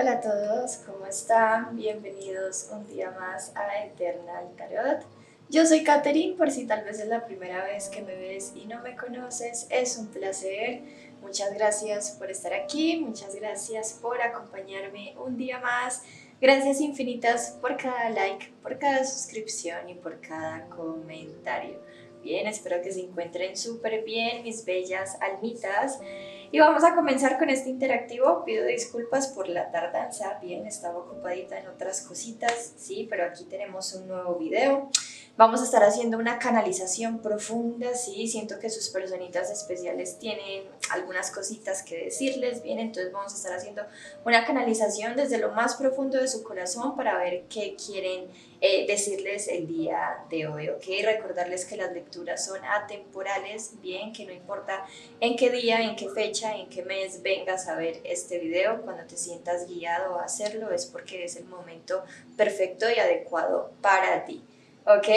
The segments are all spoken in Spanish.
Hola a todos, ¿cómo están? Bienvenidos un día más a Eternal Tarot. Yo soy Katherine, por si tal vez es la primera vez que me ves y no me conoces, es un placer. Muchas gracias por estar aquí, muchas gracias por acompañarme un día más. Gracias infinitas por cada like, por cada suscripción y por cada comentario. Bien, espero que se encuentren súper bien, mis bellas almitas. Y vamos a comenzar con este interactivo. Pido disculpas por la tardanza, bien, estaba ocupadita en otras cositas, sí, pero aquí tenemos un nuevo video. Vamos a estar haciendo una canalización profunda, sí, siento que sus personitas especiales tienen algunas cositas que decirles, bien, entonces vamos a estar haciendo una canalización desde lo más profundo de su corazón para ver qué quieren decirles el día de hoy, ¿ok? Recordarles que las lecturas son atemporales, bien, que no importa en qué día, en qué fecha, en qué mes vengas a ver este video, cuando te sientas guiado a hacerlo es porque es el momento perfecto y adecuado para ti, ¿ok?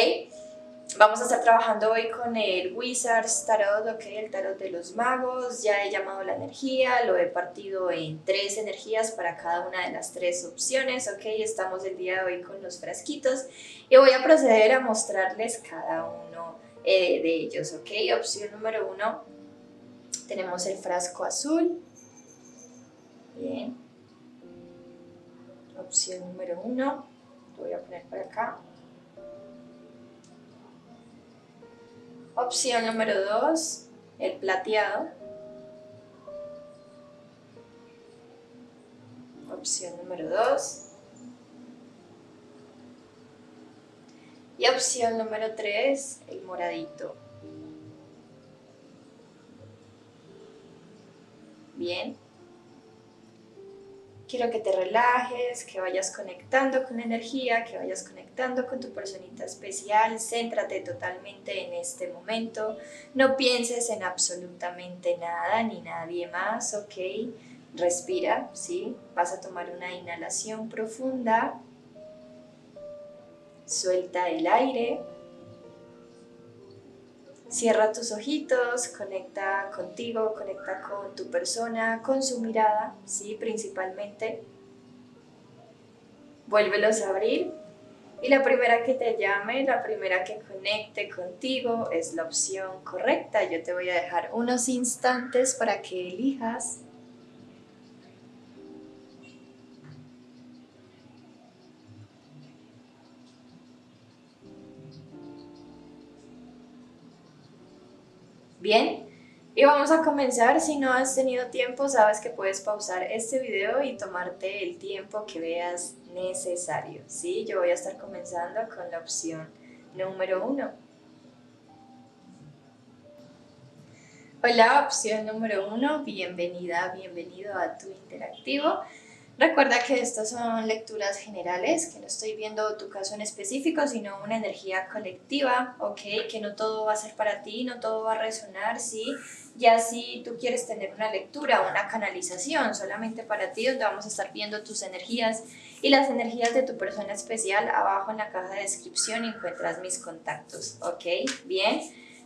Vamos a estar trabajando hoy con el Wizards Tarot, ¿ok? El tarot de los magos. Ya he llamado la energía, lo he partido en 3 energías para cada una de las 3 opciones, ¿ok? Estamos el día de hoy con los frasquitos y voy a proceder a mostrarles cada uno de ellos, ¿ok? Opción número 1, tenemos el frasco azul. Bien. Opción número 1, lo voy a poner por acá. Opción número 2, el plateado. Opción número 2. Y opción número 3, el moradito. Bien. Quiero que te relajes, que vayas conectando con la energía, que vayas conectando con tu personita especial. Céntrate totalmente en este momento. No pienses en absolutamente nada ni nadie más, ¿ok? Respira, ¿sí? Vas a tomar una inhalación profunda. Suelta el aire. Cierra tus ojitos, conecta contigo, conecta con tu persona, con su mirada, ¿sí? Principalmente. Vuélvelos a abrir y la primera que te llame, la primera que conecte contigo es la opción correcta. Yo te voy a dejar unos instantes para que elijas. Bien, y vamos a comenzar. Si no has tenido tiempo, sabes que puedes pausar este video y tomarte el tiempo que veas necesario, ¿sí? Yo voy a estar comenzando con la opción número 1. Hola, opción número 1, bienvenida, bienvenido a tu interactivo. Recuerda que estas son lecturas generales, que no estoy viendo tu caso en específico, sino una energía colectiva, ¿ok? Que no todo va a ser para ti, no todo va a resonar, ¿sí? Ya si tú quieres tener una lectura, una canalización solamente para ti, donde vamos a estar viendo tus energías y las energías de tu persona especial, abajo en la caja de descripción encuentras mis contactos, ¿ok? Bien.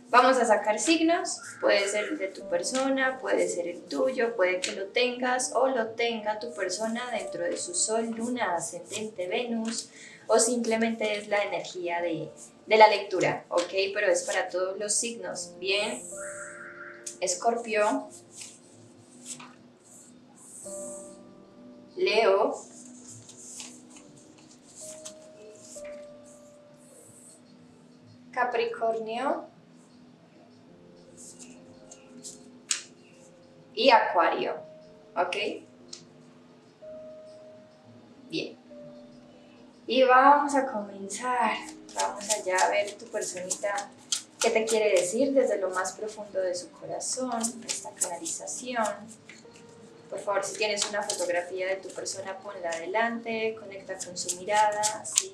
Vamos a sacar signos, puede ser el de tu persona, puede ser el tuyo, puede que lo tengas o lo tenga tu persona dentro de su sol, luna, ascendente, Venus, o simplemente es la energía de la lectura, ¿ok? Pero es para todos los signos. Bien, Escorpio, Leo, Capricornio y Acuario, ¿ok? Bien. Y vamos a comenzar. Vamos allá a ver tu personita qué te quiere decir desde lo más profundo de su corazón, esta canalización. Por favor, si tienes una fotografía de tu persona, ponla adelante, conecta con su mirada, ¿sí?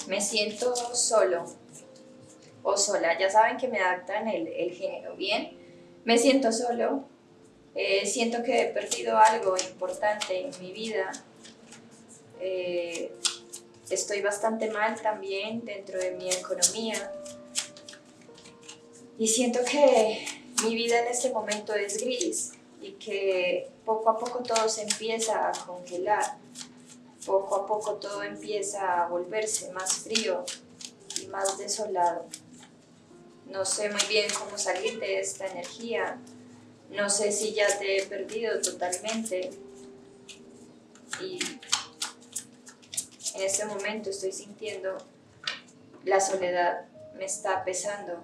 Me siento solo o sola. Ya saben que me adaptan el género bien. Me siento solo, siento que he perdido algo importante en mi vida. Eh, Estoy bastante mal también dentro de mi economía y siento que mi vida en este momento es gris y que poco a poco todo se empieza a congelar, poco a poco todo empieza a volverse más frío y más desolado. No sé muy bien cómo salir de esta energía, no sé si ya te he perdido totalmente y en este momento estoy sintiendo la soledad, me está pesando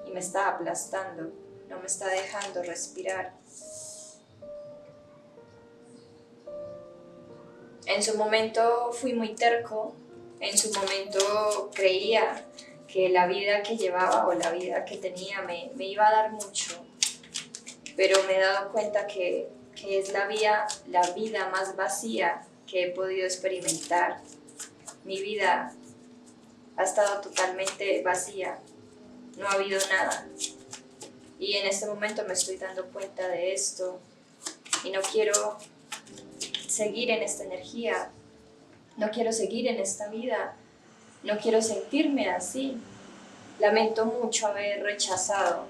y me está aplastando, no me está dejando respirar. En su momento fui muy terco, en su momento creía que la vida que llevaba o la vida que tenía me iba a dar mucho, pero me he dado cuenta que es la vida más vacía que he podido experimentar. Mi vida ha estado totalmente vacía, no ha habido nada. Y en este momento me estoy dando cuenta de esto y no quiero seguir en esta energía, no quiero seguir en esta vida, no quiero sentirme así. Lamento mucho haber rechazado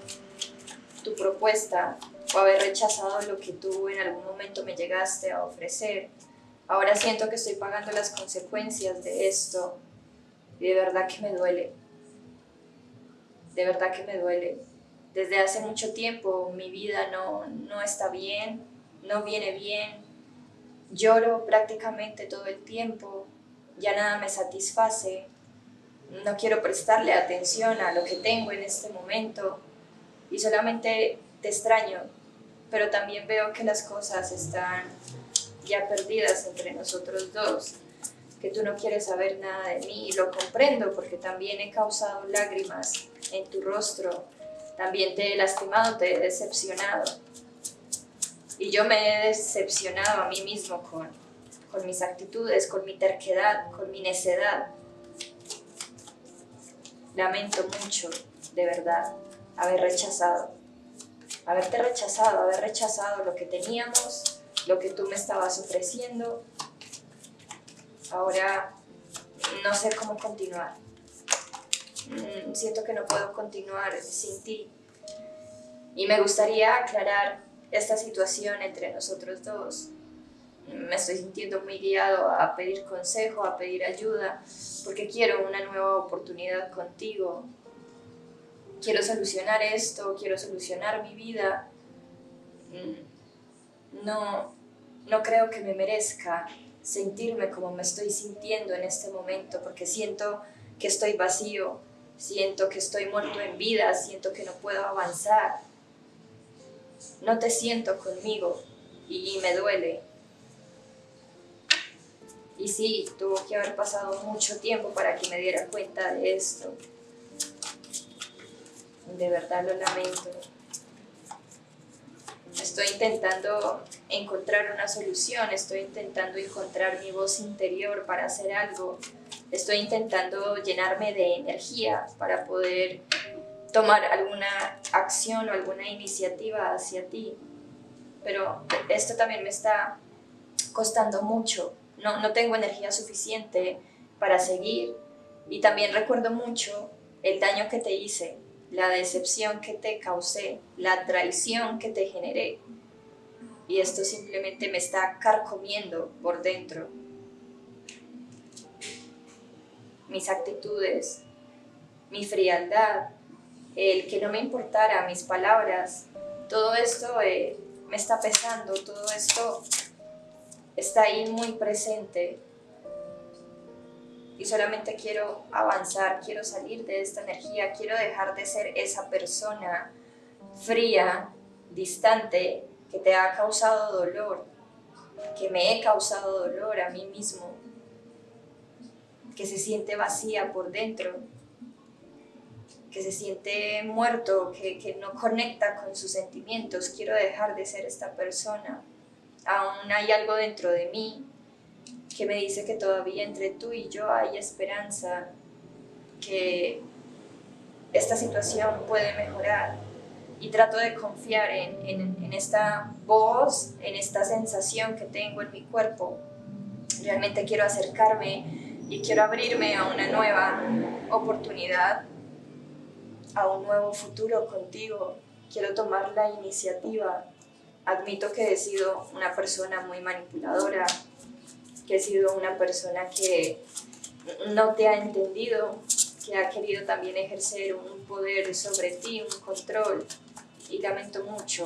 tu propuesta o haber rechazado lo que tú en algún momento me llegaste a ofrecer. Ahora siento que estoy pagando las consecuencias de esto y de verdad que me duele, de verdad que me duele. Desde hace mucho tiempo mi vida no está bien, no viene bien, lloro prácticamente todo el tiempo, ya nada me satisface, no quiero prestarle atención a lo que tengo en este momento y solamente te extraño, pero también veo que las cosas están ya perdidas entre nosotros dos, que tú no quieres saber nada de mí y lo comprendo porque también he causado lágrimas en tu rostro, también te he lastimado, te he decepcionado y yo me he decepcionado a mí mismo con mis actitudes, con mi terquedad, con mi necedad. Lamento mucho, de verdad, haberte rechazado, haber rechazado lo que teníamos, lo que tú me estabas ofreciendo. Ahora no sé cómo continuar. Siento que no puedo continuar sin ti. Y me gustaría aclarar esta situación entre nosotros dos. Me estoy sintiendo muy guiado a pedir consejo, a pedir ayuda, porque quiero una nueva oportunidad contigo. Quiero solucionar esto, quiero solucionar mi vida. No creo que me merezca sentirme como me estoy sintiendo en este momento, porque siento que estoy vacío, siento que estoy muerto en vida, siento que no puedo avanzar. No te siento conmigo y me duele. Y sí, tuvo que haber pasado mucho tiempo para que me diera cuenta de esto. De verdad lo lamento. Estoy intentando encontrar una solución, estoy intentando encontrar mi voz interior para hacer algo. Estoy intentando llenarme de energía para poder tomar alguna acción o alguna iniciativa hacia ti. Pero esto también me está costando mucho. No tengo energía suficiente para seguir. Y también recuerdo mucho el daño que te hice, la decepción que te causé, la traición que te generé. Y esto simplemente me está carcomiendo por dentro. Mis actitudes, mi frialdad, el que no me importara mis palabras, todo esto me está pesando, todo esto está ahí muy presente. Y solamente quiero avanzar, quiero salir de esta energía, quiero dejar de ser esa persona fría, distante, que te ha causado dolor, que me he causado dolor a mí mismo, que se siente vacía por dentro, que se siente muerto, que no conecta con sus sentimientos. Quiero dejar de ser esta persona. Aún hay algo dentro de mí que me dice que todavía entre tú y yo hay esperanza, que esta situación puede mejorar. Y trato de confiar en esta voz, en esta sensación que tengo en mi cuerpo. Realmente quiero acercarme y quiero abrirme a una nueva oportunidad, a un nuevo futuro contigo. Quiero tomar la iniciativa. Admito que he sido una persona muy manipuladora, que he sido una persona que no te ha entendido, que ha querido también ejercer un poder sobre ti, un control. Y lamento mucho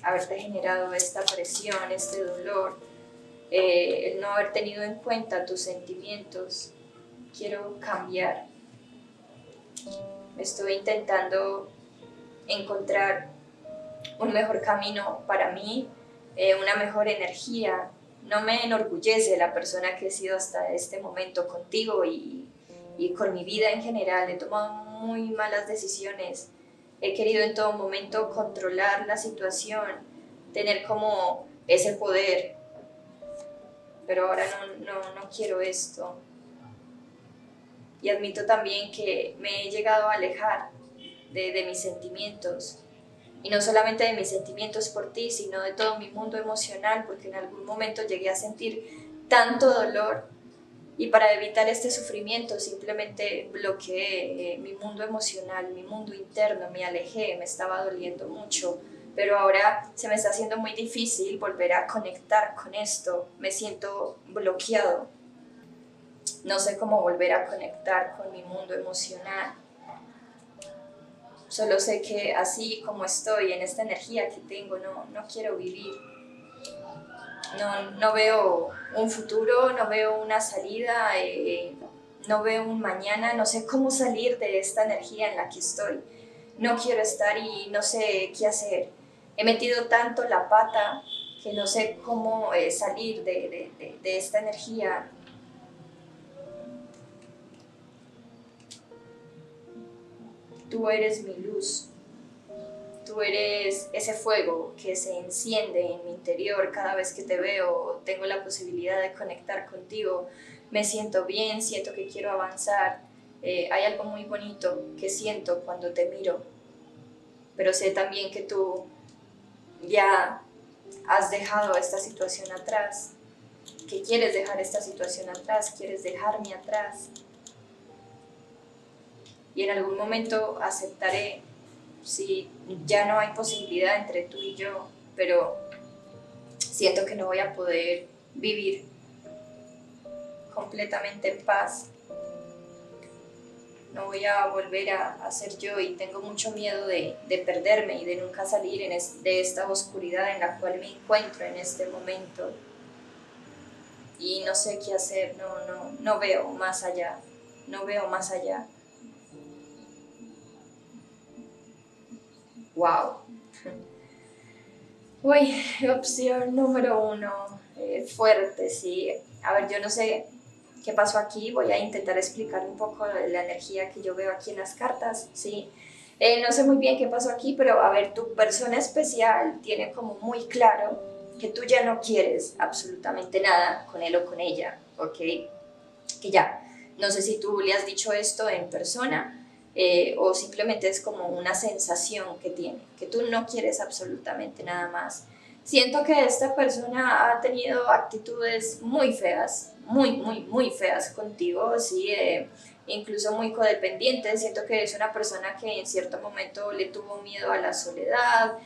haberte generado esta presión, este dolor, el no haber tenido en cuenta tus sentimientos. Quiero cambiar. Estoy intentando encontrar un mejor camino para mí, una mejor energía. No me enorgullece la persona que he sido hasta este momento contigo y con mi vida en general. He tomado muy malas decisiones. He querido en todo momento controlar la situación, tener como ese poder, pero ahora no quiero esto. Y admito también que me he llegado a alejar de mis sentimientos, y no solamente de mis sentimientos por ti, sino de todo mi mundo emocional, porque en algún momento llegué a sentir tanto dolor y para evitar este sufrimiento simplemente bloqueé mi mundo emocional, mi mundo interno, me alejé, me estaba doliendo mucho, pero ahora se me está haciendo muy difícil volver a conectar con esto, me siento bloqueado, no sé cómo volver a conectar con mi mundo emocional. Solo sé que así como estoy, en esta energía que tengo, no quiero vivir. No veo un futuro, no veo una salida, no veo un mañana, no sé cómo salir de esta energía en la que estoy. No quiero estar y no sé qué hacer. He metido tanto la pata que no sé cómo salir de esta energía. Tú eres mi luz. Tú eres ese fuego que se enciende en mi interior cada vez que te veo, tengo la posibilidad de conectar contigo, me siento bien, siento que quiero avanzar. Hay algo muy bonito que siento cuando te miro, pero sé también que tú ya has dejado esta situación atrás, que quieres dejar esta situación atrás, quieres dejarme atrás. Y en algún momento aceptaré si ya no hay posibilidad entre tú y yo, pero siento que no voy a poder vivir completamente en paz, no voy a volver a ser yo y tengo mucho miedo de perderme y de nunca salir de esta oscuridad en la cual me encuentro en este momento y no sé qué hacer, no veo más allá, no veo más allá. Wow. Uy, opción número 1, fuerte, sí. A ver, yo no sé qué pasó aquí, voy a intentar explicar un poco la energía que yo veo aquí en las cartas, sí. No sé muy bien qué pasó aquí, pero a ver, tu persona especial tiene como muy claro que tú ya no quieres absolutamente nada con él o con ella, ¿ok? Que ya, no sé si tú le has dicho esto en persona, o simplemente es como una sensación que tiene, que tú no quieres absolutamente nada más. Siento que esta persona ha tenido actitudes muy feas, muy feas contigo, ¿sí? Incluso muy codependientes. Siento que es una persona que en cierto momento le tuvo miedo a la soledad,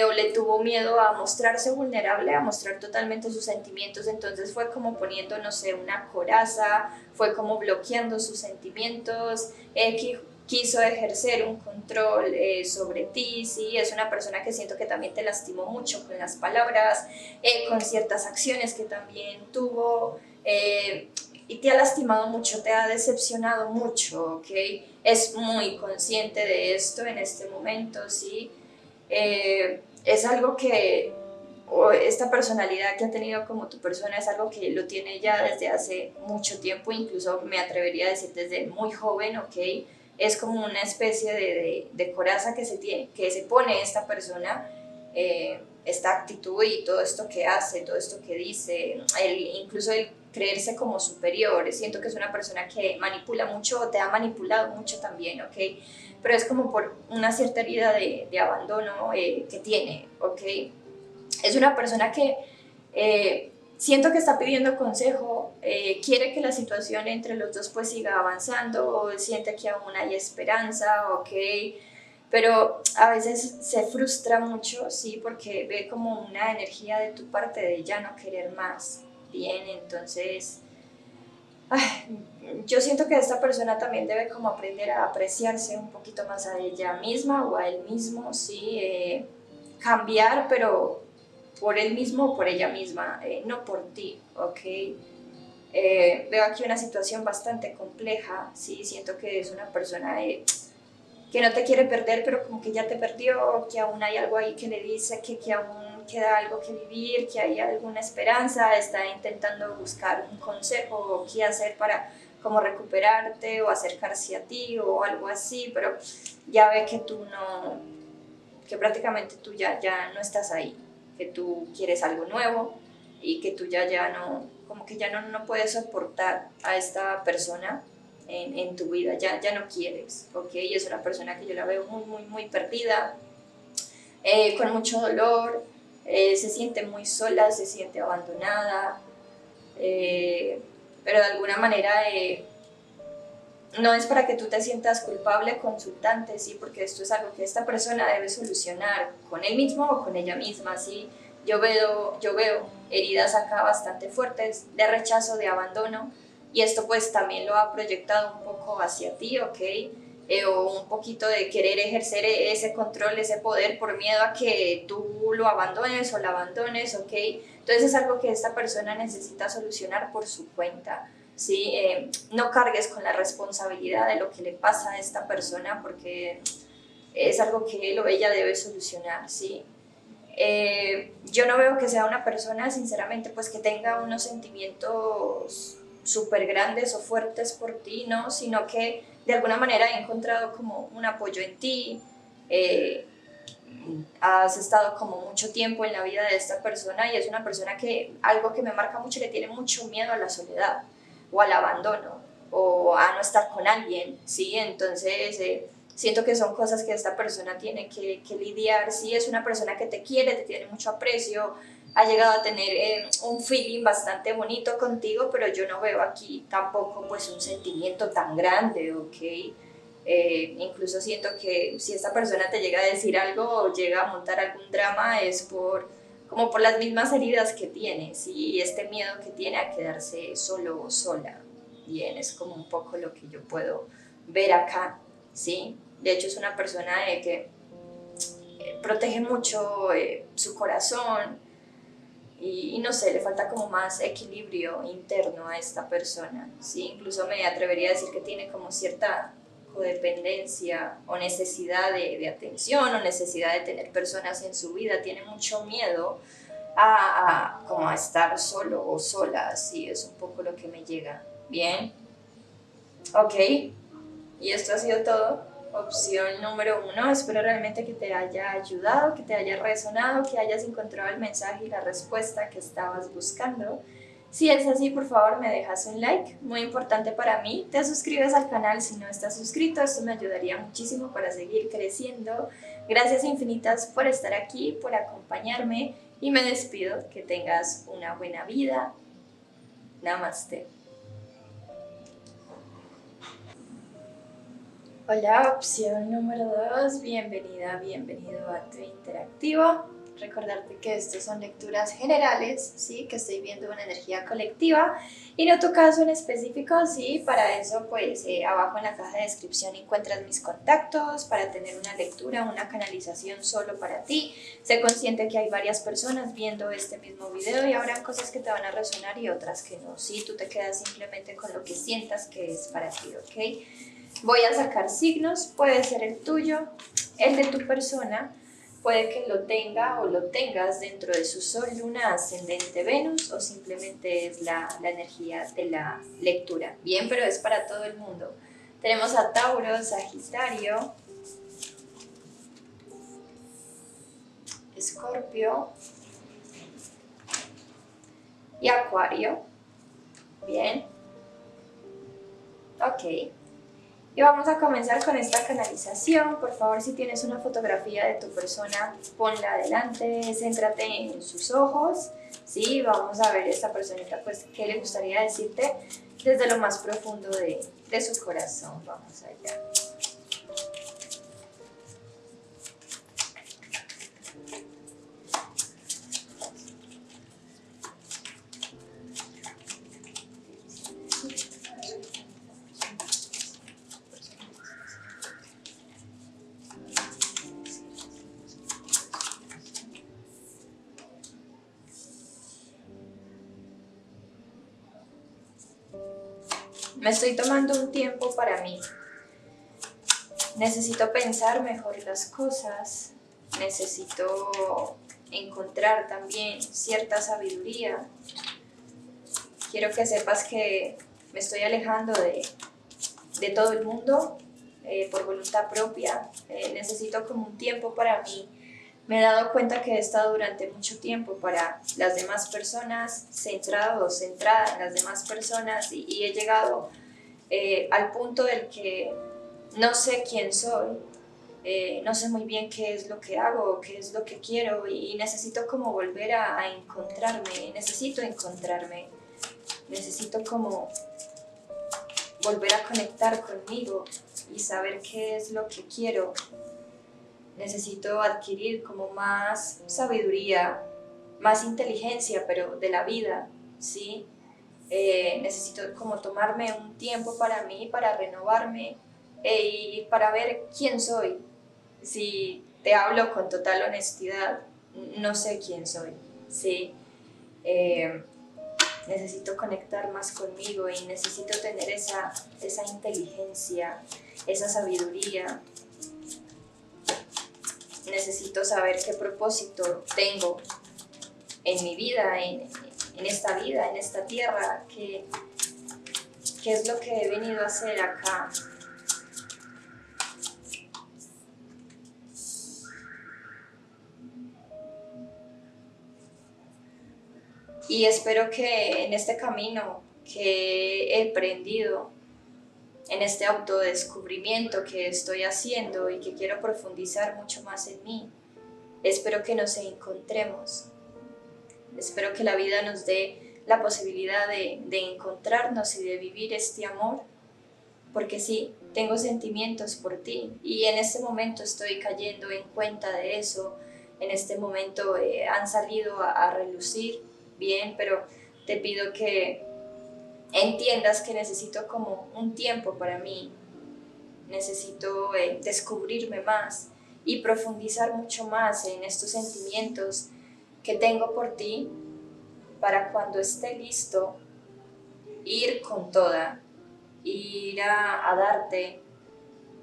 o le tuvo miedo a mostrarse vulnerable, a mostrar totalmente sus sentimientos, entonces fue como poniendo, no sé, una coraza, fue como bloqueando sus sentimientos, quiso ejercer un control sobre ti, ¿sí? Es una persona que siento que también te lastimó mucho con las palabras, con ciertas acciones que también tuvo, y te ha lastimado mucho, te ha decepcionado mucho, ¿ok? Es muy consciente de esto en este momento, ¿sí? Es algo que, o esta personalidad que ha tenido como tu persona es algo que lo tiene ya desde hace mucho tiempo, incluso me atrevería a decir desde muy joven, ¿ok? Es como una especie de coraza que se pone esta persona, esta actitud y todo esto que hace, todo esto que dice, incluso él creerse como superior. Siento que es una persona que manipula mucho, o te ha manipulado mucho también, ¿ok? Pero es como por una cierta herida de abandono que tiene, ¿ok? Es una persona que siento que está pidiendo consejo, quiere que la situación entre los dos pues siga avanzando, siente que aún hay esperanza, ¿ok? Pero a veces se frustra mucho, ¿sí? Porque ve como una energía de tu parte de ya no querer más, ¿bien? Entonces, yo siento que esta persona también debe como aprender a apreciarse un poquito más a ella misma o a él mismo, ¿sí? Cambiar, pero por él mismo o por ella misma, no por ti, ¿ok? Veo aquí una situación bastante compleja, ¿sí? Siento que es una persona que no te quiere perder, pero como que ya te perdió, que aún hay algo ahí que le dice que aún queda algo que vivir, que hay alguna esperanza, está intentando buscar un consejo o qué hacer para como recuperarte o acercarse a ti o algo así, pero ya ve que tú no, que prácticamente tú ya no estás ahí, que tú quieres algo nuevo y que tú ya no, como que ya no puedes soportar a esta persona en tu vida, ya no quieres, ¿ok? Y es una persona que yo la veo muy perdida, con mucho dolor, se siente muy sola, se siente abandonada, pero de alguna manera no es para que tú te sientas culpable, consultante, ¿sí? Porque esto es algo que esta persona debe solucionar con él mismo o con ella misma, ¿sí? Yo veo heridas acá bastante fuertes de rechazo, de abandono, y esto pues también lo ha proyectado un poco hacia ti, ¿ok? O un poquito de querer ejercer ese control, ese poder por miedo a que tú lo abandones o la abandones, ¿ok? Entonces es algo que esta persona necesita solucionar por su cuenta. ¿Sí? No cargues con la responsabilidad de lo que le pasa a esta persona porque es algo que él o ella debe solucionar, ¿sí? Yo no veo que sea una persona, sinceramente, pues que tenga unos sentimientos súper grandes o fuertes por ti, ¿no? Sino que de alguna manera he encontrado como un apoyo en ti, eh, has estado como mucho tiempo en la vida de esta persona y es una persona que algo que me marca mucho, le tiene mucho miedo a la soledad o al abandono o a no estar con alguien, ¿sí? Entonces siento que son cosas que esta persona tiene que lidiar, sí, es una persona que te quiere, te tiene mucho aprecio, ha llegado a tener un feeling bastante bonito contigo, pero yo no veo aquí tampoco pues un sentimiento tan grande, ¿ok? Incluso siento que si esta persona te llega a decir algo o llega a montar algún drama es como por las mismas heridas que tiene, ¿sí? Y este miedo que tiene a quedarse solo o sola. Bien, es como un poco lo que yo puedo ver acá, ¿sí? De hecho es una persona que protege mucho su corazón y no sé, le falta como más equilibrio interno a esta persona, ¿sí? Incluso me atrevería a decir que tiene como cierta codependencia o necesidad de atención o necesidad de tener personas en su vida, tiene mucho miedo como a estar solo o sola, así es un poco lo que me llega. Bien, ok, y esto ha sido todo. Opción número 1, espero realmente que te haya ayudado, que te haya resonado, que hayas encontrado el mensaje y la respuesta que estabas buscando. Si es así, por favor me dejas un like, muy importante para mí. Te suscribes al canal si no estás suscrito, esto me ayudaría muchísimo para seguir creciendo. Gracias infinitas por estar aquí, por acompañarme y me despido. Que tengas una buena vida. Namaste. Hola, opción número 2, bienvenida, bienvenido a tu interactivo. Recordarte que estos son lecturas generales, ¿sí? Que estoy viendo una energía colectiva y no tu caso en específico, ¿sí? Para eso, pues abajo en la caja de descripción encuentras mis contactos para tener una lectura, una canalización solo para ti. Sé consciente que hay varias personas viendo este mismo video y habrán cosas que te van a resonar y otras que no, ¿sí? Tú te quedas simplemente con lo que sientas que es para ti, ¿ok? Voy a sacar signos, puede ser el tuyo, el de tu persona, puede que lo tenga o lo tengas dentro de su sol, luna, ascendente, Venus o simplemente es la energía de la lectura. Bien, pero es para todo el mundo. Tenemos a Tauro, Sagitario, Escorpio y Acuario. Bien. Ok. Y vamos a comenzar con esta canalización. Por favor, si tienes una fotografía de tu persona, ponla adelante, céntrate en sus ojos. Sí, vamos a ver a esta personita, pues, qué le gustaría decirte desde lo más profundo de su corazón. Vamos allá. Me estoy tomando un tiempo para mí. Necesito pensar mejor las cosas. Necesito encontrar también cierta sabiduría. Quiero que sepas que me estoy alejando de todo el mundo por voluntad propia. Necesito como un tiempo para mí. Me he dado cuenta que he estado durante mucho tiempo para las demás personas, centrado o centrada en las demás personas y he llegado al punto del que no sé quién soy, no sé muy bien qué es lo que hago, qué es lo que quiero y necesito como volver a encontrarme, necesito como volver a conectar conmigo y saber qué es lo que quiero. Necesito adquirir como más sabiduría, más inteligencia, pero de la vida, ¿sí? Necesito como tomarme un tiempo para mí, para renovarme y para ver quién soy. Si te hablo con total honestidad, no sé quién soy, ¿sí? Eh, Necesito conectar más conmigo y necesito tener esa inteligencia, esa sabiduría. Necesito saber qué propósito tengo en mi vida, en esta tierra, qué es lo que he venido a hacer acá. Y espero que en este camino que he emprendido, en este autodescubrimiento que estoy haciendo y que quiero profundizar mucho más en mí, espero que nos encontremos. Espero que la vida nos dé la posibilidad de encontrarnos y de vivir este amor, porque sí, tengo sentimientos por ti y en este momento estoy cayendo en cuenta de eso, en este momento han salido a relucir bien, pero te pido que entiendas que necesito como un tiempo para mí, necesito descubrirme más y profundizar mucho más en estos sentimientos que tengo por ti para cuando esté listo ir con toda, ir a darte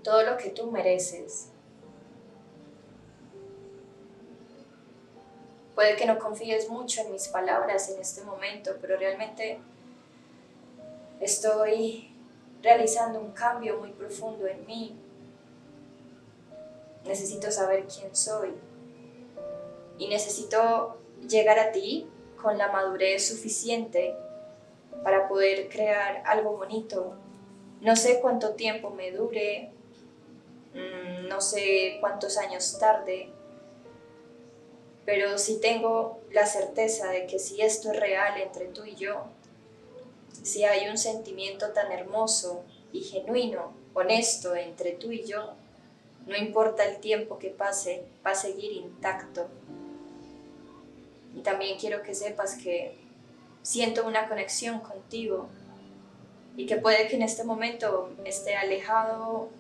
todo lo que tú mereces. Puede que no confíes mucho en mis palabras en este momento, pero realmente estoy realizando un cambio muy profundo en mí. Necesito saber quién soy y necesito llegar a ti con la madurez suficiente para poder crear algo bonito. No sé cuánto tiempo me dure, no sé cuántos años tarde, pero sí tengo la certeza de que si esto es real entre tú y yo, si hay un sentimiento tan hermoso y genuino, honesto entre tú y yo, no importa el tiempo que pase, va a seguir intacto. Y también quiero que sepas que siento una conexión contigo y que puede que en este momento esté alejado,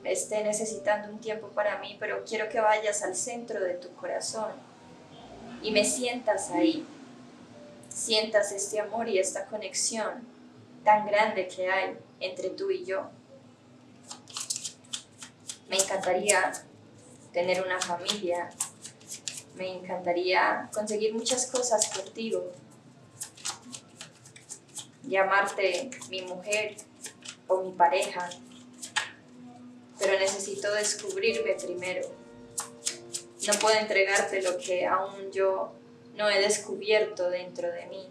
esté necesitando un tiempo para mí, pero quiero que vayas al centro de tu corazón y me sientas ahí, sientas este amor y esta conexión tan grande que hay entre tú y yo. Me encantaría tener una familia, me encantaría conseguir muchas cosas contigo, llamarte mi mujer o mi pareja, pero necesito descubrirme primero. No puedo entregarte lo que aún yo no he descubierto dentro de mí.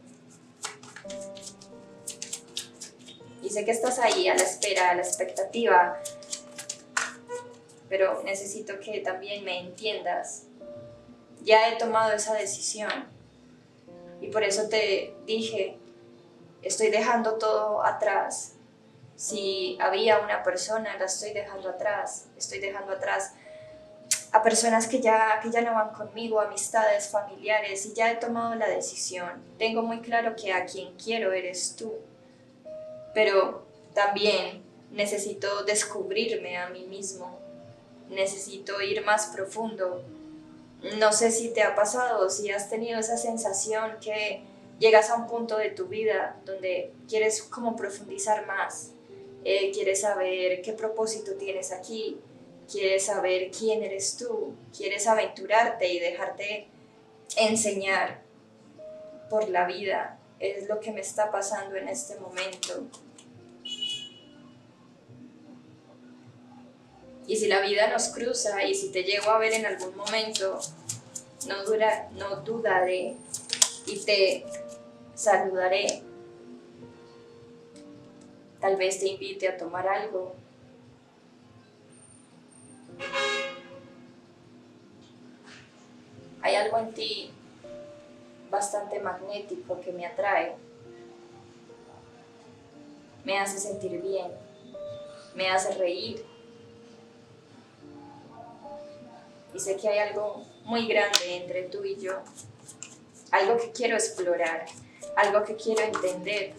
Y sé que estás ahí a la espera, a la expectativa, pero necesito que también me entiendas. Ya he tomado esa decisión y por eso te dije, estoy dejando todo atrás. Si había una persona, la estoy dejando atrás. Estoy dejando atrás a personas que ya no van conmigo, amistades, familiares, y ya he tomado la decisión. Tengo muy claro que a quien quiero eres tú, pero también necesito descubrirme a mí mismo, necesito ir más profundo. No sé si te ha pasado, si has tenido esa sensación que llegas a un punto de tu vida donde quieres como profundizar más, quieres saber qué propósito tienes aquí, quieres saber quién eres tú, quieres aventurarte y dejarte enseñar por la vida. Es lo que me está pasando en este momento. Y si la vida nos cruza y si te llego a ver en algún momento, no dudaré y te saludaré. Tal vez te invite a tomar algo. Hay algo en ti bastante magnético que me atrae. Me hace sentir bien, me hace reír. Y sé que hay algo muy grande entre tú y yo. Algo que quiero explorar, algo que quiero entender.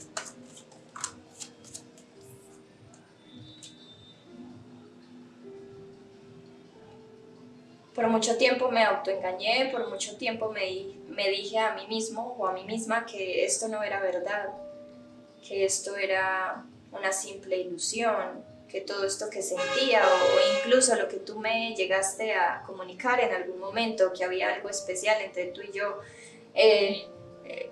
Por mucho tiempo me autoengañé, por mucho tiempo me dije a mí mismo o a mí misma que esto no era verdad, que esto era una simple ilusión, que todo esto que sentía o incluso lo que tú me llegaste a comunicar en algún momento, que había algo especial entre tú y yo, eh, eh,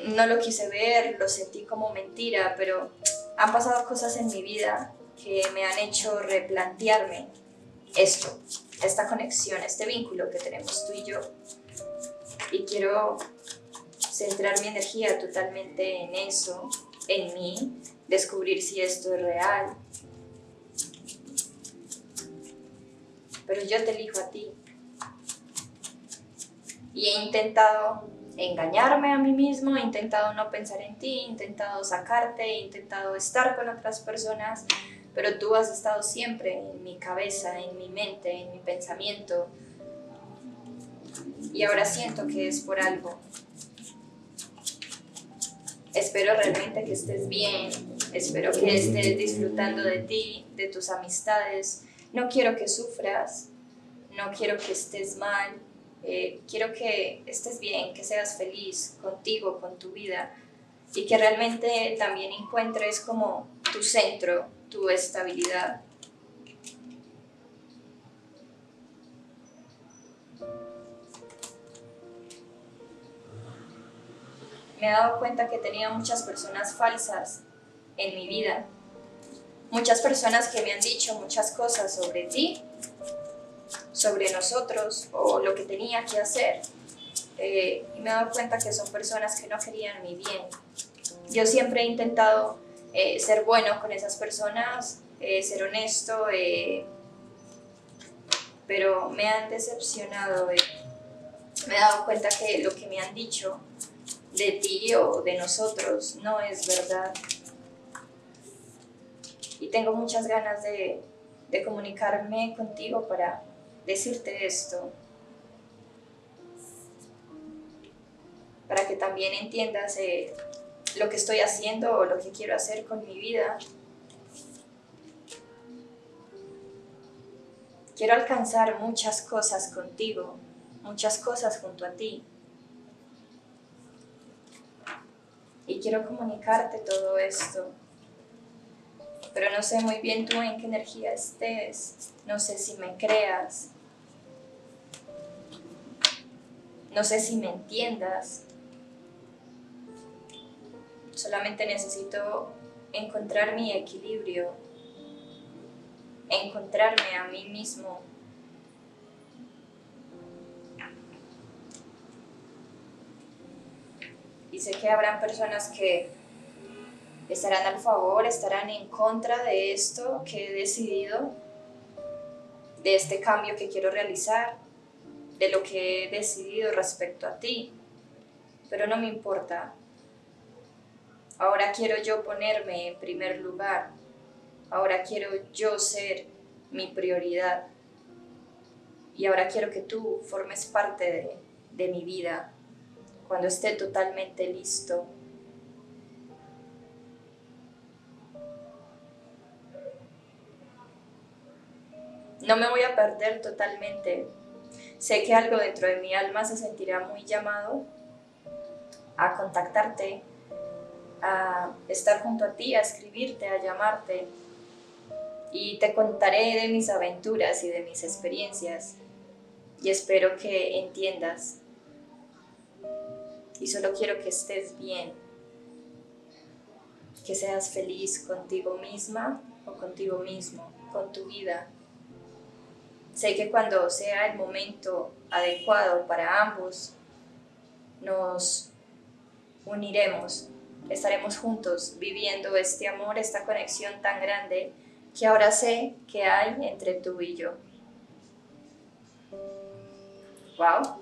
no lo quise ver, lo sentí como mentira, pero han pasado cosas en mi vida que me han hecho replantearme esto, esta conexión, este vínculo que tenemos tú y yo. Y quiero centrar mi energía totalmente en eso, en mí, descubrir si esto es real. Pero yo te elijo a ti. Y he intentado engañarme a mí mismo, he intentado no pensar en ti, he intentado sacarte, he intentado estar con otras personas, pero tú has estado siempre en mi cabeza, en mi mente, en mi pensamiento. Y ahora siento que es por algo. Espero realmente que estés bien, espero que estés disfrutando de ti, de tus amistades. No quiero que sufras, no quiero que estés mal, quiero que estés bien, que seas feliz contigo, con tu vida y que realmente también encuentres como tu centro, tu estabilidad. Me he dado cuenta que tenía muchas personas falsas en mi vida, muchas personas que me han dicho muchas cosas sobre ti, sobre nosotros o lo que tenía que hacer. Y me he dado cuenta que son personas que no querían mi bien. Yo siempre he intentado ser bueno con esas personas, ser honesto, pero me han decepcionado. Me he dado cuenta que lo que me han dicho de ti o de nosotros no es verdad. Y tengo muchas ganas de comunicarme contigo para decirte esto, para que también entiendas lo que estoy haciendo o lo que quiero hacer con mi vida. Quiero alcanzar muchas cosas contigo, muchas cosas junto a ti. Y quiero comunicarte todo esto. Pero no sé muy bien tú en qué energía estés, no sé si me creas, no sé si me entiendas. Solamente necesito encontrar mi equilibrio, encontrarme a mí mismo. Y sé que habrán personas que ¿Estarán al favor? ¿Estarán en contra de esto que he decidido? ¿De este cambio que quiero realizar? ¿De lo que he decidido respecto a ti? Pero no me importa. Ahora quiero yo ponerme en primer lugar. Ahora quiero yo ser mi prioridad. Y ahora quiero que tú formes parte de mi vida cuando esté totalmente listo. No me voy a perder totalmente. Sé que algo dentro de mi alma se sentirá muy llamado a contactarte, a estar junto a ti, a escribirte, a llamarte. Y te contaré de mis aventuras y de mis experiencias. Y espero que entiendas. Y solo quiero que estés bien, que seas feliz contigo misma o contigo mismo, con tu vida. Sé que cuando sea el momento adecuado para ambos, nos uniremos, estaremos juntos viviendo este amor, esta conexión tan grande que ahora sé que hay entre tú y yo. ¡Wow!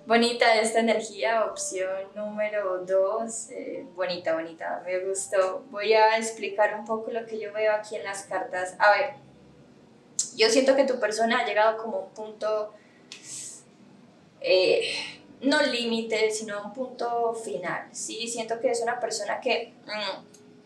Bonita esta energía, opción número 2, bonita, bonita, me gustó. Voy a explicar un poco lo que yo veo aquí en las cartas. A ver, yo siento que tu persona ha llegado como a un punto, no límite, sino a un punto final, ¿sí? Siento que es una persona que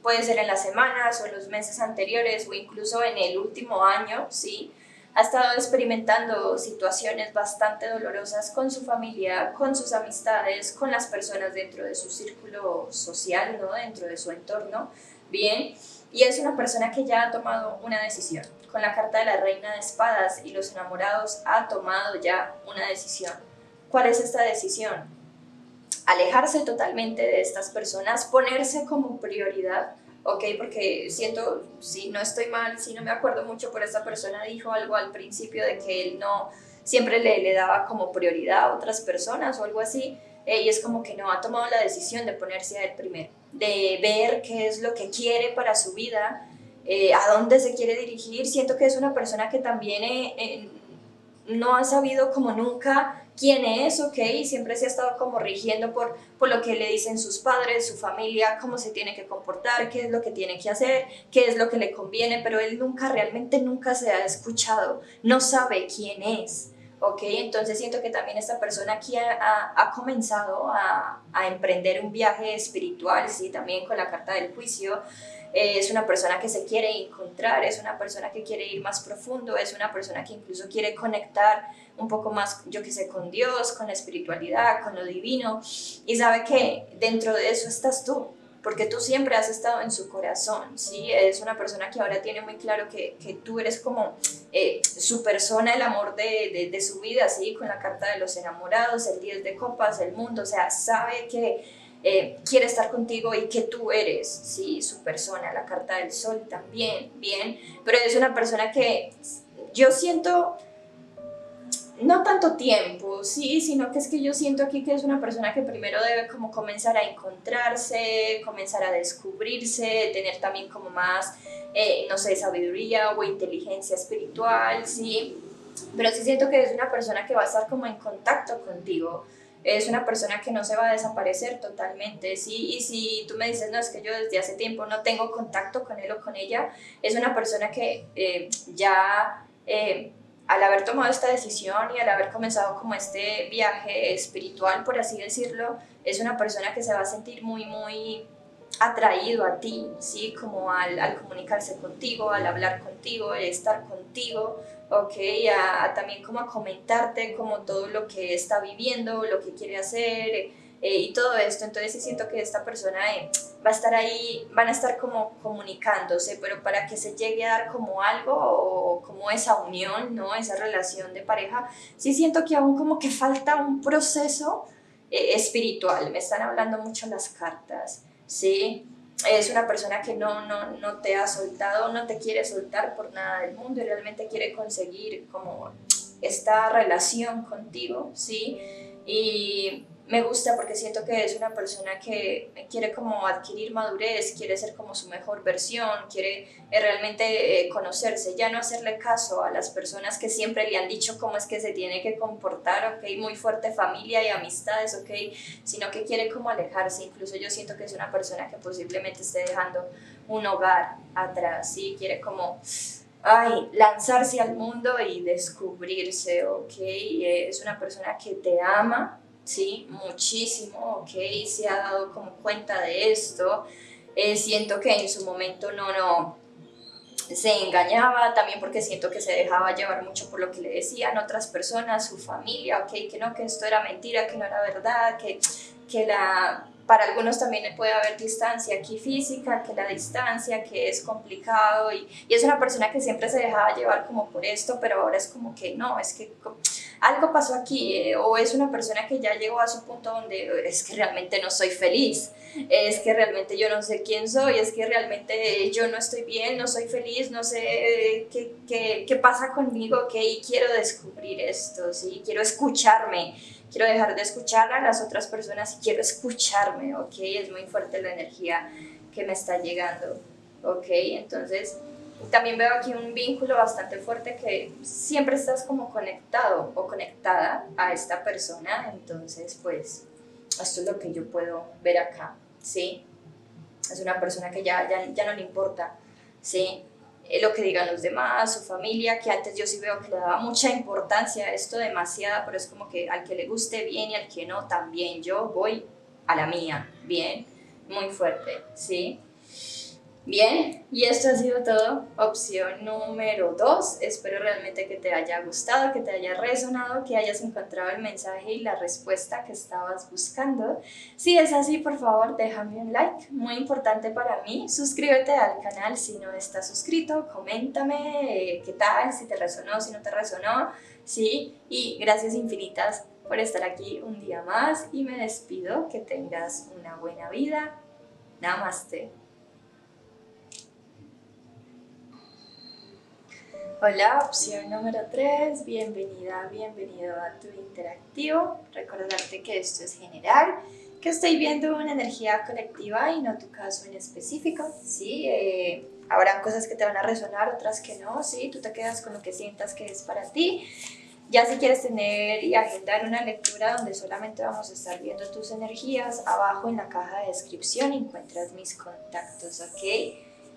puede ser en las semanas o en los meses anteriores o incluso en el último año, ¿sí? Ha estado experimentando situaciones bastante dolorosas con su familia, con sus amistades, con las personas dentro de su círculo social, ¿no? Dentro de su entorno, bien, y es una persona que ya ha tomado una decisión. Con la carta de la Reina de Espadas y los enamorados ha tomado ya una decisión. ¿Cuál es esta decisión? Alejarse totalmente de estas personas, ponerse como prioridad, ¿ok? Porque siento, si no estoy mal, si no me acuerdo mucho, pero esta persona dijo algo al principio de que él no siempre le daba como prioridad a otras personas o algo así, y es como que no ha tomado la decisión de ponerse a él primero, de ver qué es lo que quiere para su vida, a dónde se quiere dirigir. Siento que es una persona que también no ha sabido como nunca quién es, ¿ok? Siempre se ha estado como rigiendo por lo que le dicen sus padres, su familia, cómo se tiene que comportar, qué es lo que tiene que hacer, qué es lo que le conviene, pero él nunca, realmente nunca se ha escuchado, no sabe quién es, ¿ok? Entonces siento que también esta persona aquí ha comenzado a emprender un viaje espiritual, ¿sí? También con la carta del juicio. Es una persona que se quiere encontrar, es una persona que quiere ir más profundo, es una persona que incluso quiere conectar un poco más, yo que sé, con Dios, con la espiritualidad, con lo divino, y sabe que dentro de eso estás tú, porque tú siempre has estado en su corazón, ¿sí? Es una persona que ahora tiene muy claro que tú eres como su persona, el amor de su vida, ¿sí? Con la carta de los enamorados, el 10 de copas, el mundo, o sea, sabe que quiere estar contigo y que tú eres, ¿sí? Su persona, la carta del sol también, bien, pero es una persona que yo siento no tanto tiempo, sí, sino que es que yo siento aquí que es una persona que primero debe como comenzar a encontrarse, comenzar a descubrirse, tener también como más, no sé, sabiduría o inteligencia espiritual, sí, pero sí siento que es una persona que va a estar como en contacto contigo, es una persona que no se va a desaparecer totalmente, ¿sí? Y si tú me dices, no, es que yo desde hace tiempo no tengo contacto con él o con ella, es una persona que ya al haber tomado esta decisión y al haber comenzado como este viaje espiritual, por así decirlo, es una persona que se va a sentir muy, muy atraído a ti, ¿sí? Como al comunicarse contigo, al hablar contigo, al estar contigo, ¿ok? También como a comentarte como todo lo que está viviendo, lo que quiere hacer y todo esto. Entonces sí siento que esta persona va a estar ahí, van a estar como comunicándose, pero para que se llegue a dar como algo o como esa unión, ¿no? Esa relación de pareja, sí siento que aún como que falta un proceso espiritual. Me están hablando mucho las cartas, ¿sí? Es una persona que no te ha soltado, no te quiere soltar por nada del mundo y realmente quiere conseguir como esta relación contigo, ¿sí? Y me gusta porque siento que es una persona que quiere como adquirir madurez, quiere ser como su mejor versión, quiere realmente conocerse, ya no hacerle caso a las personas que siempre le han dicho cómo es que se tiene que comportar, ok, muy fuerte familia y amistades, ok, sino que quiere como alejarse. Incluso yo siento que es una persona que posiblemente esté dejando un hogar atrás, ¿sí? Quiere como lanzarse al mundo y descubrirse, ¿ok? Es una persona que te ama, ¿sí? Muchísimo, ¿ok? Se ha dado como cuenta de esto. Siento que en su momento no se engañaba, también porque siento que se dejaba llevar mucho por lo que le decían otras personas, su familia, ¿ok? Que no, que esto era mentira, que no era verdad, para algunos también puede haber distancia aquí física, que la distancia, que es complicado y es una persona que siempre se dejaba llevar como por esto, pero ahora es como que no, es que algo pasó aquí, o es una persona que ya llegó a su punto donde es que realmente no soy feliz, es que realmente yo no sé quién soy, es que realmente yo no estoy bien, no soy feliz, no sé qué pasa conmigo, y quiero descubrir esto, ¿sí? Quiero escucharme. Quiero dejar de escuchar a las otras personas y quiero escucharme, ¿ok? Es muy fuerte la energía que me está llegando, ¿ok? Entonces, también veo aquí un vínculo bastante fuerte que siempre estás como conectado o conectada a esta persona, entonces, pues, esto es lo que yo puedo ver acá, ¿sí? Es una persona que ya no le importa, ¿sí? Lo que digan los demás, su familia, que antes yo sí veo que le daba mucha importancia a esto, demasiada, pero es como que al que le guste bien y al que no también, yo voy a la mía, bien, muy fuerte, ¿sí? Bien, y esto ha sido todo. Opción número 2. Espero realmente que te haya gustado, que te haya resonado, que hayas encontrado el mensaje y la respuesta que estabas buscando. Si es así, por favor, déjame un like, muy importante para mí. Suscríbete al canal si no estás suscrito, coméntame qué tal, si te resonó, si no te resonó, ¿sí? Y gracias infinitas por estar aquí un día más y me despido. Que tengas una buena vida. Namaste. Hola, opción número 3, bienvenida, bienvenido a tu interactivo. Recordarte que esto es general, que estoy viendo una energía colectiva y no tu caso en específico, ¿sí? Habrán cosas que te van a resonar, otras que no, ¿sí? Tú te quedas con lo que sientas que es para ti. Ya si quieres tener y agendar una lectura donde solamente vamos a estar viendo tus energías, abajo en la caja de descripción encuentras mis contactos, ¿ok?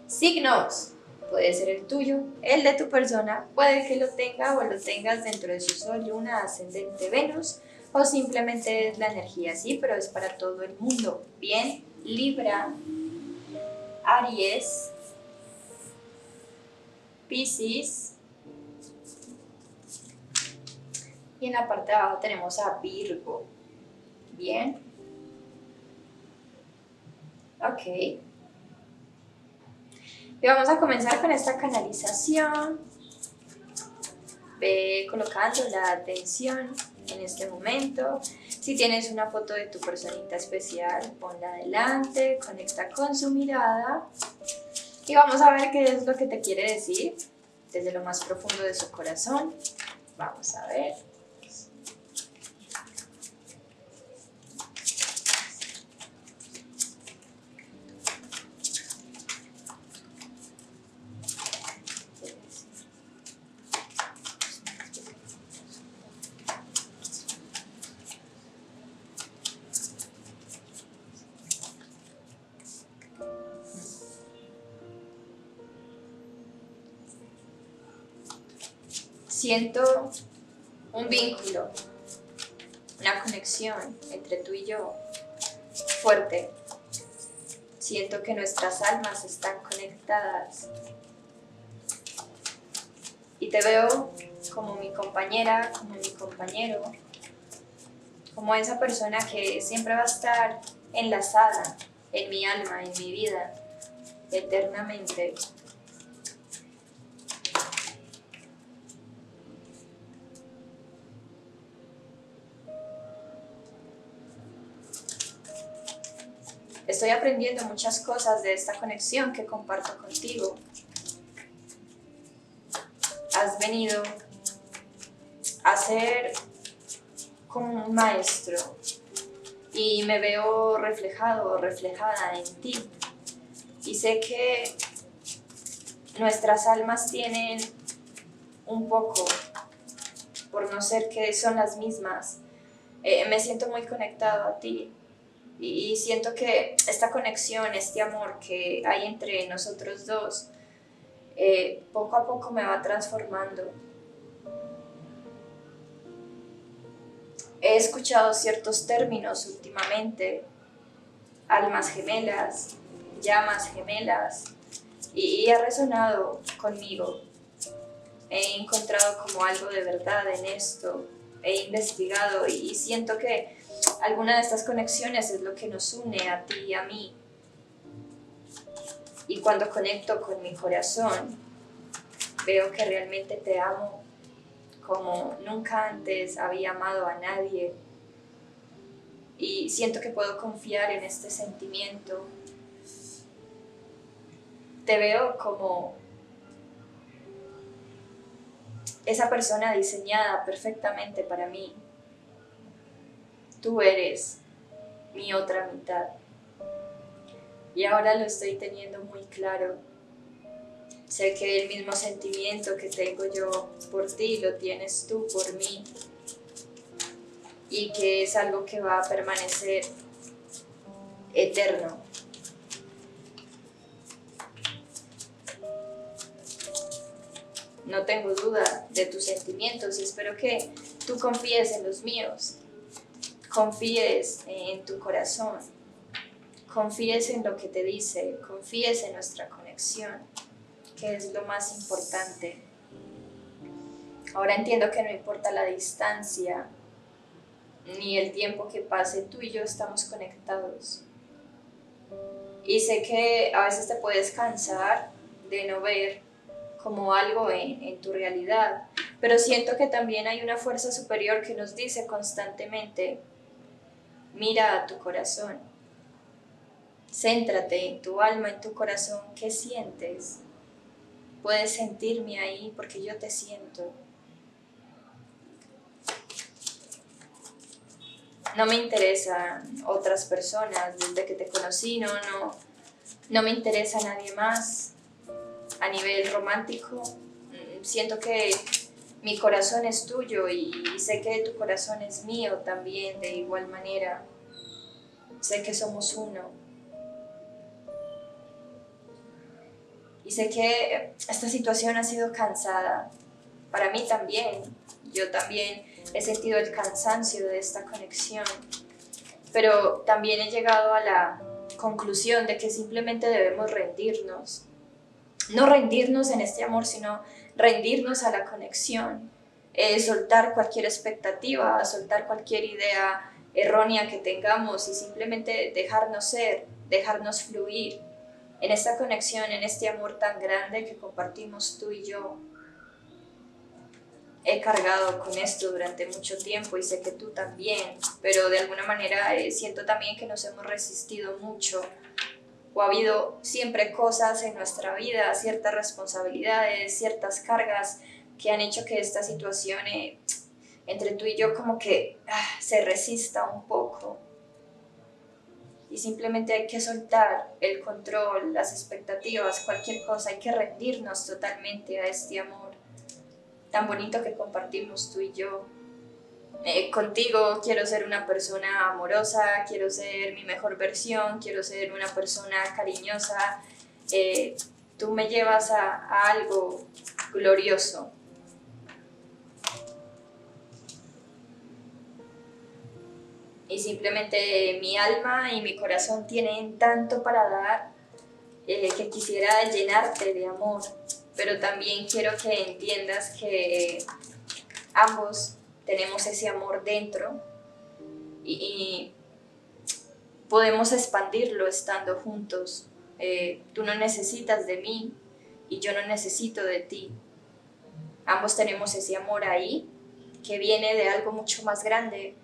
Signos. Puede ser el tuyo, el de tu persona, puede que lo tenga o lo tengas dentro de su sol, luna, ascendente, Venus, o simplemente es la energía, sí, pero es para todo el mundo. Bien, Libra, Aries, Piscis, y en la parte de abajo tenemos a Virgo. Bien, ok. Y vamos a comenzar con esta canalización. Ve colocando la atención en este momento. Si tienes una foto de tu personita especial, ponla adelante, conecta con su mirada y vamos a ver qué es lo que te quiere decir desde lo más profundo de su corazón. Vamos a ver. Siento un vínculo, una conexión entre tú y yo fuerte. Siento que nuestras almas están conectadas y te veo como mi compañera, como mi compañero, como esa persona que siempre va a estar enlazada en mi alma, en mi vida, eternamente. Estoy aprendiendo muchas cosas de esta conexión que comparto contigo. Has venido a ser como un maestro y me veo reflejado o reflejada en ti. Y sé que nuestras almas tienen un poco, por no ser que son las mismas. Me siento muy conectado a ti y siento que esta conexión, este amor que hay entre nosotros dos, poco a poco me va transformando. He escuchado ciertos términos últimamente, almas gemelas, llamas gemelas, y ha resonado conmigo. He encontrado como algo de verdad en esto, he investigado y siento que alguna de estas conexiones es lo que nos une a ti y a mí. Y cuando conecto con mi corazón, veo que realmente te amo como nunca antes había amado a nadie. Y siento que puedo confiar en este sentimiento. Te veo como esa persona diseñada perfectamente para mí. Tú eres mi otra mitad. Y ahora lo estoy teniendo muy claro. Sé que el mismo sentimiento que tengo yo por ti lo tienes tú por mí. Y que es algo que va a permanecer eterno. No tengo duda de tus sentimientos y espero que tú confíes en los míos. Confíes en tu corazón. Confíes en lo que te dice. Confíes en nuestra conexión, que es lo más importante. Ahora entiendo que no importa la distancia ni el tiempo que pase, tú y yo estamos conectados. Y sé que a veces te puedes cansar de no ver como algo en tu realidad, pero siento que también hay una fuerza superior que nos dice constantemente: mira a tu corazón, céntrate en tu alma, en tu corazón, ¿qué sientes? Puedes sentirme ahí porque yo te siento. No me interesan otras personas, desde que te conocí no me interesa nadie más. A nivel romántico, siento que mi corazón es tuyo y sé que tu corazón es mío también de igual manera. Sé que somos uno. Y sé que esta situación ha sido cansada. Para mí también. Yo también he sentido el cansancio de esta conexión. Pero también he llegado a la conclusión de que simplemente debemos rendirnos. No rendirnos en este amor, sino rendirnos a la conexión. Soltar cualquier expectativa, soltar cualquier idea errónea que tengamos y simplemente dejarnos ser, dejarnos fluir en esta conexión, en este amor tan grande que compartimos tú y yo. He cargado con esto durante mucho tiempo y sé que tú también, pero de alguna manera siento también que nos hemos resistido mucho, o ha habido siempre cosas en nuestra vida, ciertas responsabilidades, ciertas cargas que han hecho que esta situación entre tú y yo como que se resista un poco. Y simplemente hay que soltar el control, las expectativas, cualquier cosa, hay que rendirnos totalmente a este amor tan bonito que compartimos tú y yo. Contigo quiero ser una persona amorosa, quiero ser mi mejor versión, quiero ser una persona cariñosa. Tú me llevas a algo glorioso. Y simplemente mi alma y mi corazón tienen tanto para dar que quisiera llenarte de amor, pero también quiero que entiendas que ambos tenemos ese amor dentro y podemos expandirlo estando juntos. Tú no necesitas de mí y yo no necesito de ti. Ambos tenemos ese amor ahí que viene de algo mucho más grande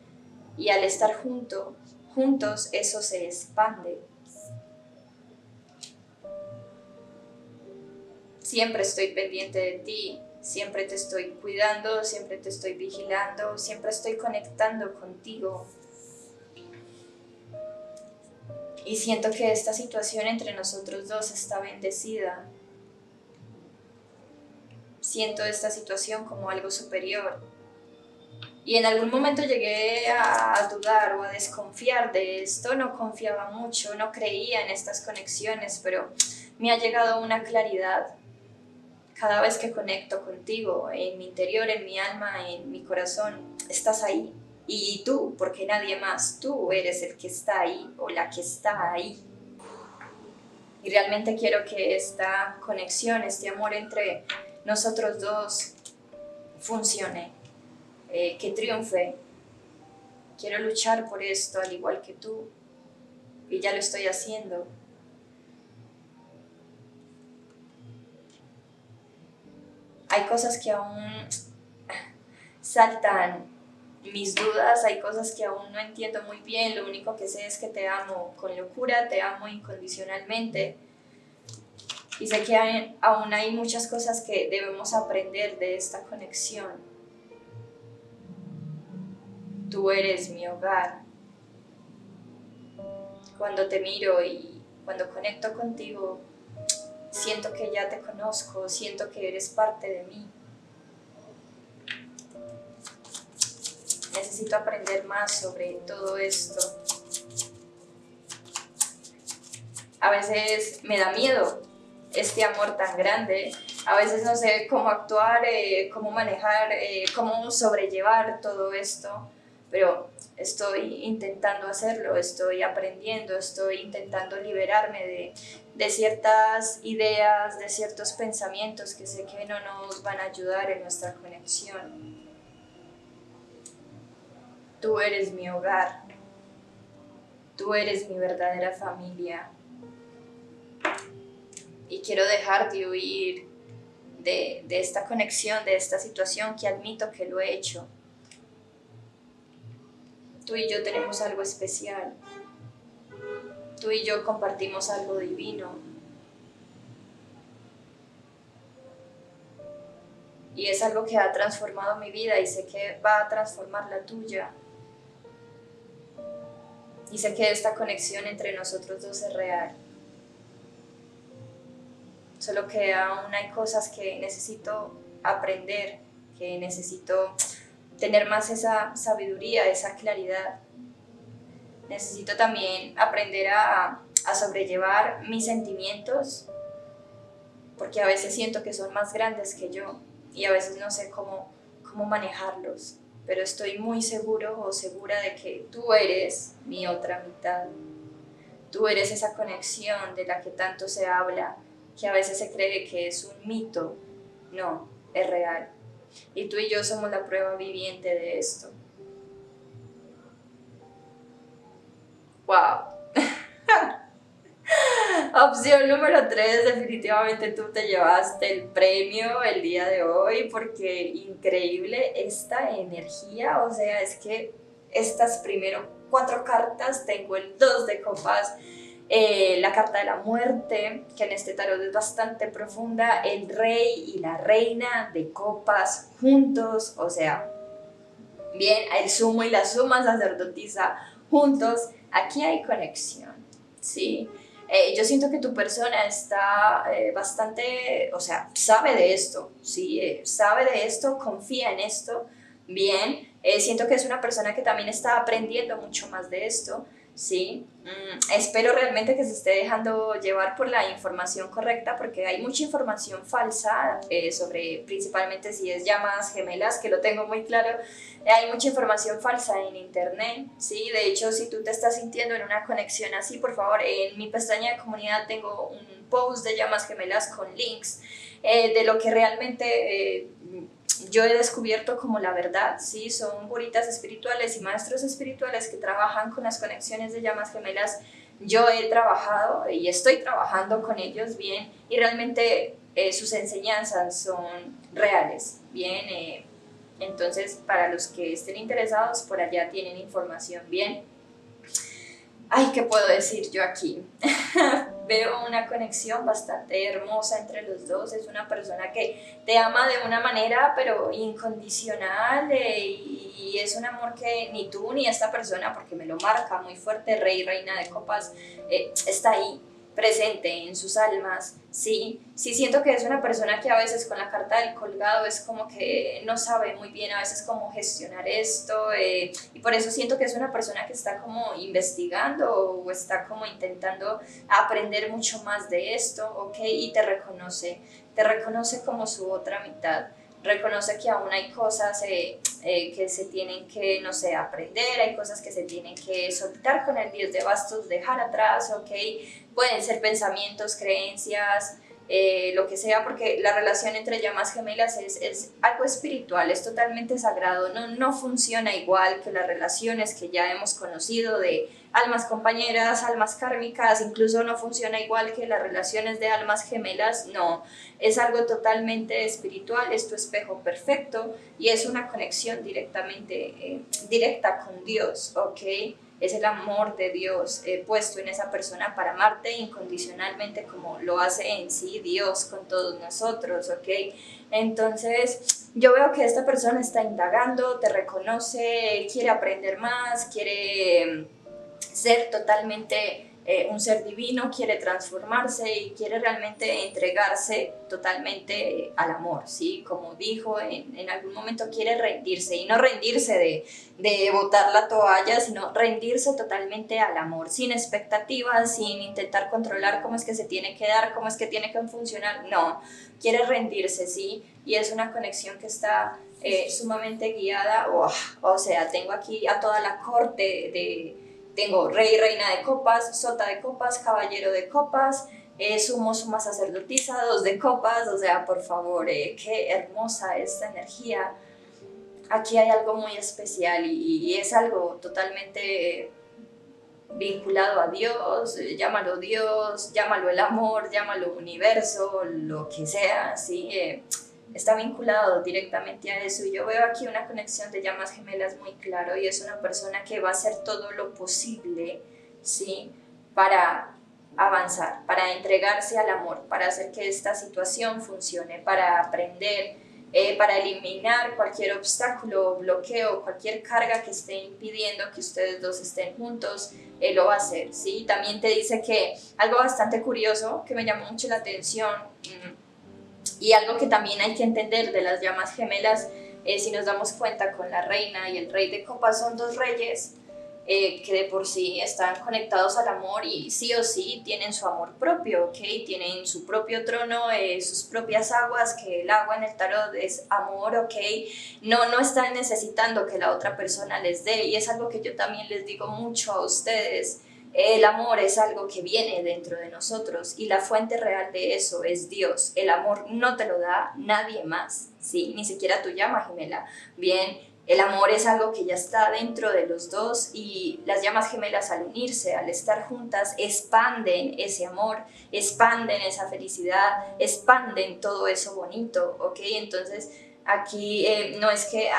y al estar juntos eso se expande. Siempre estoy pendiente de ti, siempre te estoy cuidando, siempre te estoy vigilando, siempre estoy conectando contigo. Y siento que esta situación entre nosotros dos está bendecida. Siento esta situación como algo superior. Y en algún momento llegué a dudar o a desconfiar de esto, no confiaba mucho, no creía en estas conexiones, pero me ha llegado una claridad cada vez que conecto contigo, en mi interior, en mi alma, en mi corazón, estás ahí. Y tú, porque nadie más, tú eres el que está ahí o la que está ahí. Y realmente quiero que esta conexión, este amor entre nosotros dos funcione, que triunfe. Quiero luchar por esto al igual que tú y ya lo estoy haciendo. Hay cosas que aún saltan mis dudas, hay cosas que aún no entiendo muy bien, lo único que sé es que te amo con locura, te amo incondicionalmente y sé que aún hay muchas cosas que debemos aprender de esta conexión. Tú eres mi hogar. Cuando te miro y cuando conecto contigo, siento que ya te conozco, siento que eres parte de mí. Necesito aprender más sobre todo esto. A veces me da miedo este amor tan grande. A veces no sé cómo actuar, cómo manejar, cómo sobrellevar todo esto. Pero estoy intentando hacerlo, estoy aprendiendo, estoy intentando liberarme de ciertas ideas, de ciertos pensamientos que sé que no nos van a ayudar en nuestra conexión. Tú eres mi hogar, tú eres mi verdadera familia y quiero dejar de huir de esta conexión, de esta situación que admito que lo he hecho. Tú y yo tenemos algo especial, tú y yo compartimos algo divino y es algo que ha transformado mi vida y sé que va a transformar la tuya. Y sé que esta conexión entre nosotros dos es real. Solo que aún hay cosas que necesito aprender, que necesito tener más esa sabiduría, esa claridad. Necesito también aprender a sobrellevar mis sentimientos, porque a veces siento que son más grandes que yo y a veces no sé cómo manejarlos. Pero estoy muy seguro o segura de que tú eres mi otra mitad. Tú eres esa conexión de la que tanto se habla, que a veces se cree que es un mito. No, es real. Y tú y yo somos la prueba viviente de esto. ¡Wow! Opción número 3, definitivamente tú te llevaste el premio el día de hoy porque increíble esta energía, o sea, es que estas primero 4 cartas, tengo el 2 de copas, la carta de la muerte, que en este tarot es bastante profunda, el rey y la reina de copas juntos, o sea, bien, el sumo y la suma sacerdotisa juntos, aquí hay conexión, ¿sí? Yo siento que tu persona está bastante, o sea, sabe de esto, ¿sí? Sabe de esto, confía en esto, bien. Siento que es una persona que también está aprendiendo mucho más de esto, ¿sí? Espero realmente que se esté dejando llevar por la información correcta, porque hay mucha información falsa sobre, principalmente si es llamadas gemelas, que lo tengo muy claro. Hay mucha información falsa en internet, ¿sí? De hecho, si tú te estás sintiendo en una conexión así, por favor, en mi pestaña de comunidad tengo un post de llamas gemelas con links de lo que realmente yo he descubierto como la verdad, ¿sí? Son guritas espirituales y maestros espirituales que trabajan con las conexiones de llamas gemelas. Yo he trabajado y estoy trabajando con ellos, bien, y realmente sus enseñanzas son reales, bien. Entonces, para los que estén interesados, por allá tienen información, bien. Ay, ¿qué puedo decir yo aquí? Veo una conexión bastante hermosa entre los dos. Es una persona que te ama de una manera, pero incondicional, y y es un amor que ni tú ni esta persona, porque me lo marca muy fuerte, rey, reina de copas, está ahí presente en sus almas, sí, sí siento que es una persona que a veces con la carta del colgado es como que no sabe muy bien a veces cómo gestionar esto, y por eso siento que es una persona que está como investigando o está como intentando aprender mucho más de esto, ¿ok? Y te reconoce como su otra mitad, reconoce que aún hay cosas que se tienen que, no sé, aprender, hay cosas que se tienen que soltar con el 10 de bastos, dejar atrás, ¿ok? Pueden ser pensamientos, creencias, lo que sea, porque la relación entre llamas gemelas es algo espiritual, es totalmente sagrado, no funciona igual que las relaciones que ya hemos conocido de almas compañeras, almas kármicas, incluso no funciona igual que las relaciones de almas gemelas, no, es algo totalmente espiritual, es tu espejo perfecto y es una conexión directa con Dios, ¿ok? Es el amor de Dios puesto en esa persona para amarte incondicionalmente como lo hace en sí Dios con todos nosotros, ¿ok? Entonces, yo veo que esta persona está indagando, te reconoce, quiere aprender más, quiere ser totalmente un ser divino, quiere transformarse y quiere realmente entregarse totalmente al amor, ¿sí? Como dijo en algún momento, quiere rendirse y no rendirse de botar la toalla, sino rendirse totalmente al amor, sin expectativas, sin intentar controlar cómo es que se tiene que dar, cómo es que tiene que funcionar, no, quiere rendirse, ¿sí? Y es una conexión que está sumamente guiada, o sea, tengo aquí a toda la corte tengo rey, reina de copas, sota de copas, caballero de copas, sumo, suma sacerdotisa, dos de copas, o sea, por favor, qué hermosa esta energía. Aquí hay algo muy especial y es algo totalmente vinculado a Dios, llámalo el amor, llámalo universo, lo que sea, ¿sí? Está vinculado directamente a eso y yo veo aquí una conexión de llamas gemelas muy claro y es una persona que va a hacer todo lo posible, ¿sí? Para avanzar, para entregarse al amor, para hacer que esta situación funcione, para aprender, para eliminar cualquier obstáculo, bloqueo, cualquier carga que esté impidiendo que ustedes dos estén juntos, lo va a hacer, ¿sí? También te dice que algo bastante curioso que me llamó mucho la atención, y algo que también hay que entender de las llamas gemelas, si nos damos cuenta con la reina y el rey de copas, son dos reyes que de por sí están conectados al amor y sí o sí tienen su amor propio, ¿ok? Tienen su propio trono, sus propias aguas, que el agua en el tarot es amor, ¿ok? No están necesitando que la otra persona les dé y es algo que yo también les digo mucho a ustedes. El amor es algo que viene dentro de nosotros y la fuente real de eso es Dios. El amor no te lo da nadie más, ¿sí? Ni siquiera tu llama gemela. Bien, el amor es algo que ya está dentro de los dos y las llamas gemelas al unirse, al estar juntas, expanden ese amor, expanden esa felicidad, expanden todo eso bonito, ¿ok? Entonces aquí no es que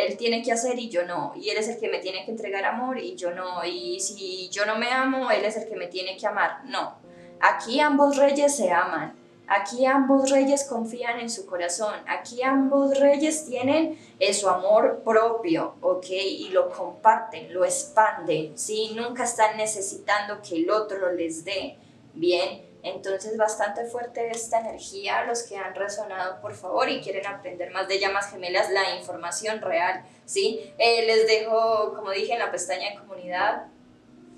él tiene que hacer y yo no, y él es el que me tiene que entregar amor y yo no, y si yo no me amo, él es el que me tiene que amar, no. Aquí ambos reyes se aman, aquí ambos reyes confían en su corazón, aquí ambos reyes tienen su amor propio, ¿ok? Y lo comparten, lo expanden, ¿sí? Nunca están necesitando que el otro les dé, ¿bien? Entonces bastante fuerte esta energía, los que han resonado por favor y quieren aprender más de llamas gemelas, la información real, ¿sí? Les dejo, como dije, en la pestaña de comunidad,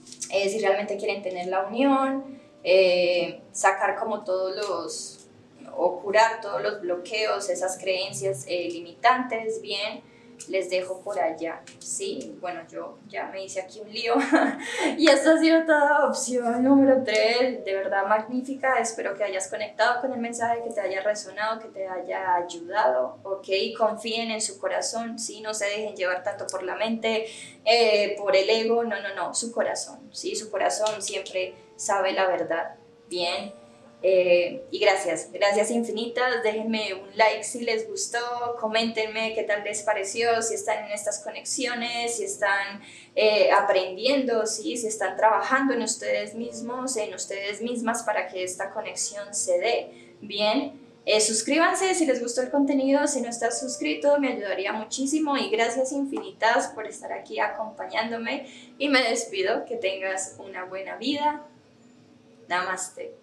si realmente quieren tener la unión, sacar como todos los, o curar todos los bloqueos, esas creencias limitantes, bien, les dejo por allá, sí, bueno, yo ya me hice aquí un lío y esta ha sido toda opción número 3, de verdad magnífica, espero que hayas conectado con el mensaje, que te haya resonado, que te haya ayudado, ok, confíen en su corazón, sí, no se dejen llevar tanto por la mente, por el ego, no, su corazón, sí, su corazón siempre sabe la verdad, bien. Y gracias infinitas, déjenme un like si les gustó, coméntenme qué tal les pareció, si están en estas conexiones, si están aprendiendo, ¿sí? Si están trabajando en ustedes mismos, en ustedes mismas para que esta conexión se dé, bien. Suscríbanse si les gustó el contenido, si no estás suscrito me ayudaría muchísimo y gracias infinitas por estar aquí acompañándome y me despido, que tengas una buena vida. Namaste.